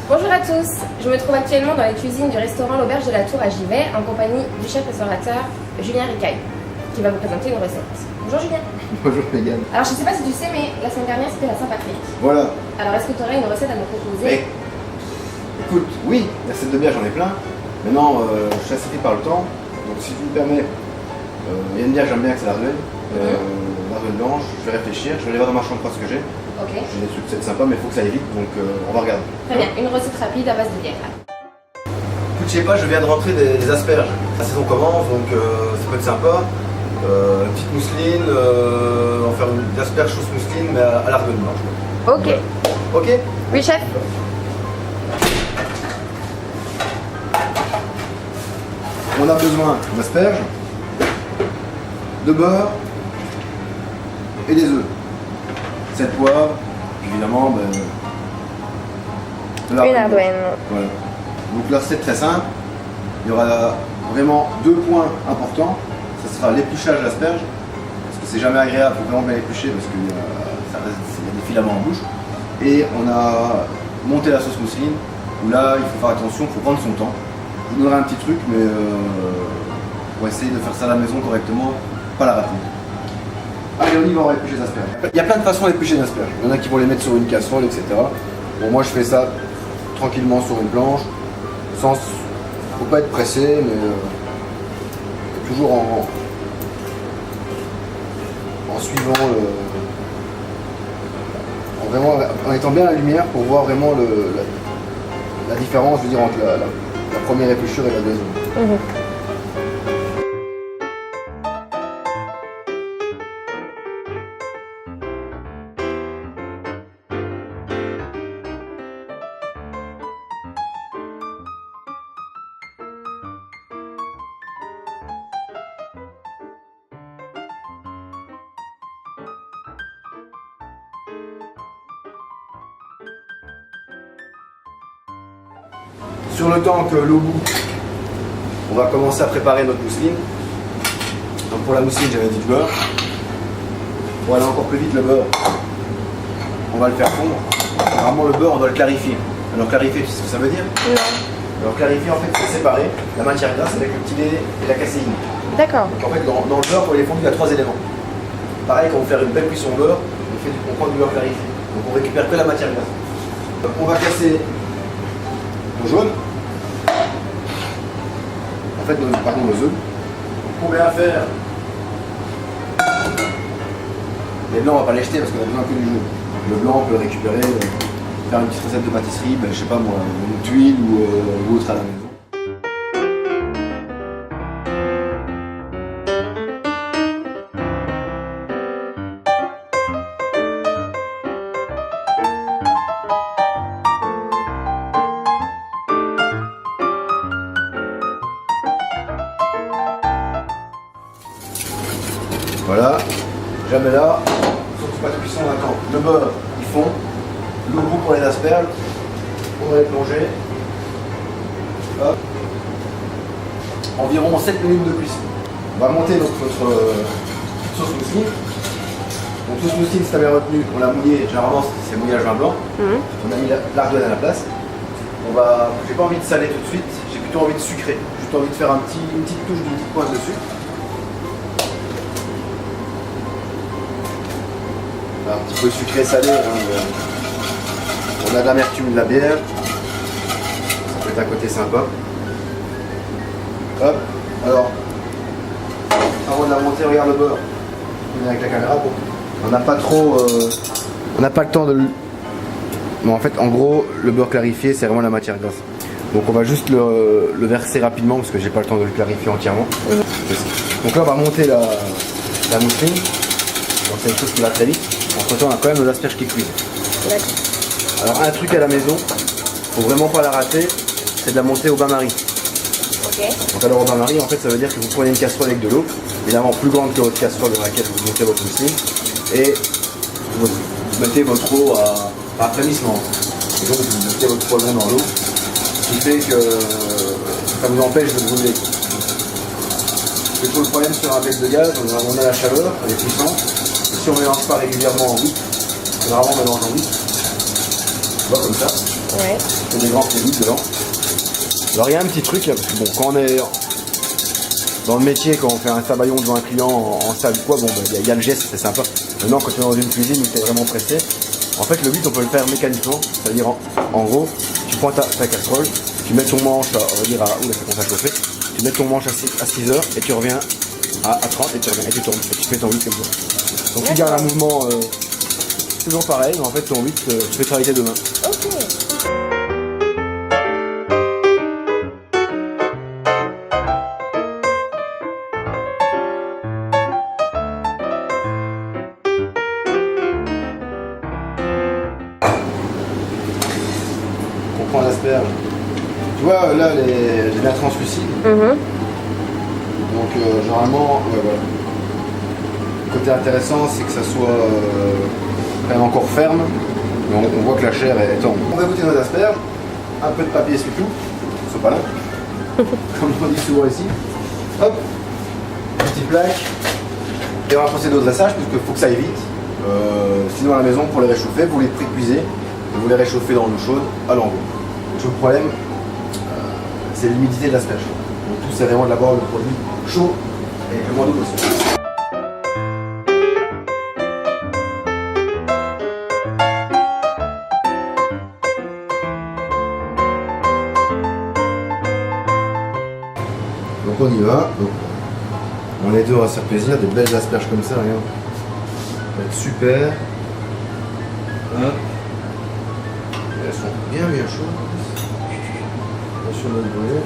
Bonjour à tous, je me trouve actuellement dans les cuisines du restaurant L'Auberge de la Tour à Givet en compagnie du chef-restaurateur Julien Ricaille qui va vous présenter une recette. Bonjour Julien. Bonjour Mégane. Alors je ne sais pas si tu sais mais la semaine dernière c'était la Saint-Patrick. Voilà. Alors est-ce que tu aurais une recette à nous proposer? Écoute, oui, la recette de bière j'en ai plein. Maintenant je suis assez pris par le temps. Donc si tu me permets, il y a une bière que j'aime bien, c'est l'Ardenne. L'Ardenne blanche, je vais réfléchir, je vais aller voir dans ma chambre voir ce que j'ai. Ok. J'ai des trucs peut-être sympas mais il faut que ça aille vite donc on va regarder. Très bien, une recette rapide à base de bière. Écoute, je sais pas, je viens de rentrer des asperges. La saison commence donc ça peut être sympa. Une petite mousseline, on va faire une asperge sauce mousseline mais à l'Ardenne blanche. Ok. Voilà. Ok. Oui chef. On a besoin d'asperges, de beurre et des œufs. 7 poivres, évidemment de Une Ardenne. Voilà. Donc la recette très simple. Il y aura vraiment 2 points importants. Ce sera l'épluchage de l'asperge. Parce que c'est jamais agréable, il faut vraiment bien l'éplucher parce qu'il y a des filaments en bouche. Et on a monté la sauce mousseline où là il faut faire attention, il faut prendre son temps. Je vous donnerai un petit truc mais pour essayer de faire ça à la maison correctement, pas la rater. Allez, on y va, on va éplucher les asperges. Il y a plein de façons d'éplucher les asperges. Il y en a qui vont les mettre sur une casserole, etc. Bon, moi je fais ça tranquillement sur une planche, sans. Faut pas être pressé, mais toujours en suivant en étant bien à la lumière pour voir vraiment la différence, je veux dire, entre la première épluchure et la deuxième. Sur le temps que l'eau bout, on va commencer à préparer notre mousseline. Donc pour la mousseline, j'avais dit du beurre. Pour aller encore plus vite, le beurre, on va le faire fondre. Vraiment, le beurre, on doit le clarifier. Alors clarifier, tu sais ce que ça veut dire? Non. Alors clarifier, en fait, c'est séparer la matière grasse avec le petit lait et la caséine. D'accord. Donc en fait, dans le beurre, pour les fondre, il y a 3 éléments. Pareil, quand on fait une belle cuisson beurre, on prend du beurre clarifié. Donc on récupère que la matière grasse. Donc on va casser le jaune. En fait, nos œufs. Combien à faire? Les blancs, on va pas les jeter parce qu'on a besoin que du jaune. Le blanc, on peut le récupérer, faire une petite recette de pâtisserie, je sais pas moi, une tuile ou autre à la maison. Voilà, jamais là, surtout pas de cuisson maintenant. Le beurre, il fond. Le goût pour les asperges, on va les plonger. Hop. Environ 7 minutes de cuisson. On va monter notre sauce mousseline. Donc sauce mousseline, si tu avais retenu, on l'a mouillé, généralement c'est mouillage vin blanc. On a mis l'ardenne à la place. J'ai pas envie de saler tout de suite, j'ai plutôt envie de sucrer. J'ai juste envie de faire une petite touche d'une petite pointe de sucre. Un petit peu sucré salé, on a de l'amertume de la bière, ça peut être un côté sympa. Hop, alors, avant de la monter, regarde le beurre, on est avec la caméra, bon. On n'a pas trop, on n'a pas le temps de le... Mais en fait, en gros, le beurre clarifié, c'est vraiment la matière grasse. Donc on va juste le verser rapidement parce que j'ai pas le temps de le clarifier entièrement. Donc là, on va monter la mousseline, donc c'est une chose qui va très vite. Entre temps, on a quand même nos asperges qui cuisent. Alors, un truc à la maison, faut vraiment pas la rater, c'est de la monter au bain-marie. Donc, alors, au bain-marie, en fait, ça veut dire que vous prenez une casserole avec de l'eau, évidemment plus grande que votre casserole dans laquelle vous montez votre mousseline, et vous mettez votre eau à frémissement. Et donc, vous mettez votre poivron dans l'eau, ce qui fait que ça vous empêche de brûler. C'est toujours le problème sur un bec de gaz, on a la chaleur, elle est puissante. Si on ne mélange pas régulièrement en vite, c'est vraiment mélange en vite, vois, comme ça. Ouais. Je fais des grands crédits dedans. Alors il y a un petit truc, parce que bon, quand on est dans le métier, quand on fait un sabayon devant un client en salle ou quoi, bon, il y a le geste, c'est sympa. Maintenant, quand tu es dans une cuisine où tu es vraiment pressé, en fait, le 8, on peut le faire mécaniquement. C'est-à-dire, en gros, tu prends ta casserole, tu mets ton manche, on va dire, oula, ça commence à chauffer, tu mets ton manche à 6 heures et tu reviens à 30 et tu reviens et tu tournes et tu fais ton 8 comme ça. Donc tu gardes un mouvement toujours pareil, mais en fait, ton 8, tu fais travailler demain. Ok. On prend l'asperge. Tu vois, là, elle est bien translucide. Donc, généralement, ouais, voilà. Le côté intéressant, c'est que ça soit quand même encore ferme. Mais on voit que la chair est tendre. On va goûter nos asperges. Un peu de papier surtout. C'est pas là. Comme on dit souvent ici. Hop. Petite plaque. Et on va procéder au dressage, puisqu'il faut que ça aille vite. Sinon, à la maison, pour les réchauffer, vous les précuisez. Et vous les réchauffez dans l'eau chaude à l'envoi. Le problème, c'est l'humidité de l'asperge. Donc tout c'est vraiment d'abord le produit chaud avec le moins d'eau possible. Donc on y va. Donc, on est deux, on va se faire plaisir, des belles asperges comme ça, regarde. Ça va être super. Hop. Elles sont bien chaudes. Attention de notre brûler.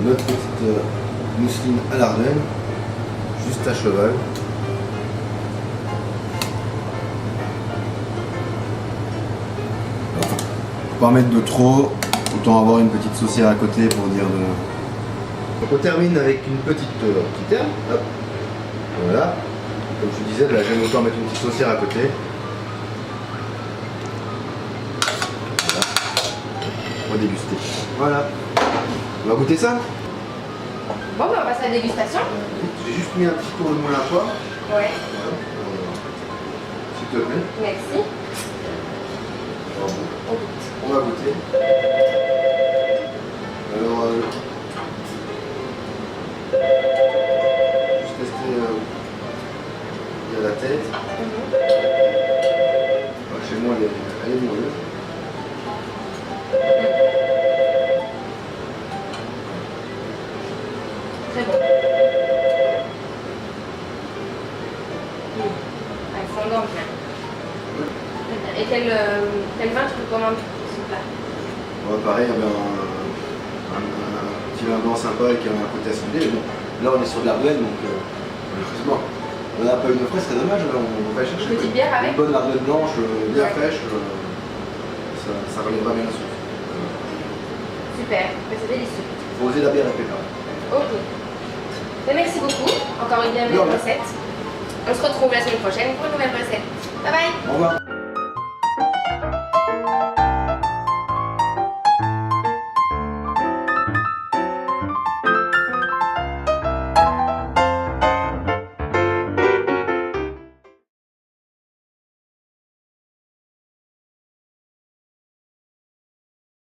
Notre petite mousseline à l'Ardenne, juste à cheval. Faut pas en mettre de trop, autant avoir une petite saucière à côté pour dire de. Donc on termine avec une petite herbe. Hop. Voilà. Comme je te disais, là j'aime autant mettre une petite saucière à côté. Voilà. On va déguster. Voilà. On va goûter ça. Bon, bah, on passe à la dégustation. J'ai juste mis un petit tour de moulin à poivre. Ouais. Voilà. S'il te plaît. Merci. On va goûter. Alors, juste tester la tête. Chez moi, elle est moelleuse. Très bon. Elle fondante bien. Et quel vin tu recommandes pour ce plat? Ouais, pareil, il y avait un petit vin blanc sympa avec un côté acidulé. Bon, là, on est sur de l'Ardenne, donc malheureusement, on n'a pas eu de frais, c'est dommage. On va chercher une petite bière avec une bonne Ardenne blanche, bien fraîche. Ça relèvera bien la sauce. Super, mais c'est délicieux. Faut oser la bière avec les parents. Ok. Mais merci beaucoup. Encore une bienvenue recette. On se retrouve la semaine prochaine pour une nouvelle recette. Bye bye. Au revoir.